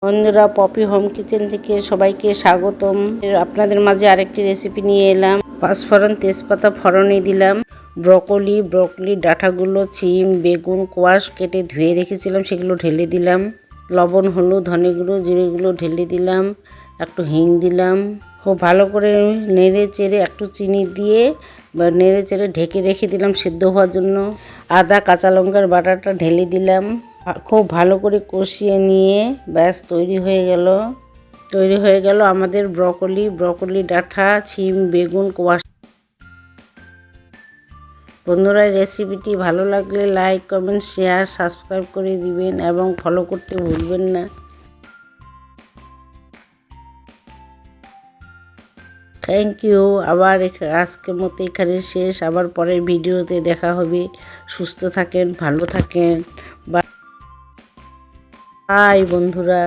বন্ধুরা, poppy home kitchen থেকে সবাইকে স্বাগতম। আপনাদের মাঝে আরেকটি রেসিপি নিয়ে এলাম। পাঁচফোড়ন, তেজপাতা ফোড়নে দিলাম। ব্রকলি ডাঁটাগুলো, সিম, বেগুন, কোয়াশ কেটে ধুয়ে রেখেছিলাম, সেগুলো ঢেলে দিলাম। লবণ, হলুদ, ধনে গুঁড়ো, জিরে গুঁড়ো ঢেলে দিলাম। একটু হিং দিলাম। খুব ভালো করে নেড়ে চেড়ে একটু চিনি দিয়ে নেড়ে চেড়ে ঢেকে রেখে দিলাম সেদ্ধ হওয়ার জন্য। আদা, কাঁচা লঙ্কার বাটাটা ঢেলে দিলাম। খুব ভালো করে কষিয়ে নিয়ে ব্যাস তৈরি হয়ে গেল আমাদের ব্রকলি ডাঁটা, সিম, বেগুন, কোয়াশ। বন্ধুরা, রেসিপিটি ভালো লাগলে লাইক, কমেন্ট, শেয়ার, সাবস্ক্রাইব করে দিবেন এবং ফলো করতে ভুলবেন না। Thank you. আবার আজকের মতো এখানে শেষ। আবার পরের ভিডিওতে দেখা হবে। সুস্থ থাকেন, ভালো থাকেন। বাই বন্ধুরা।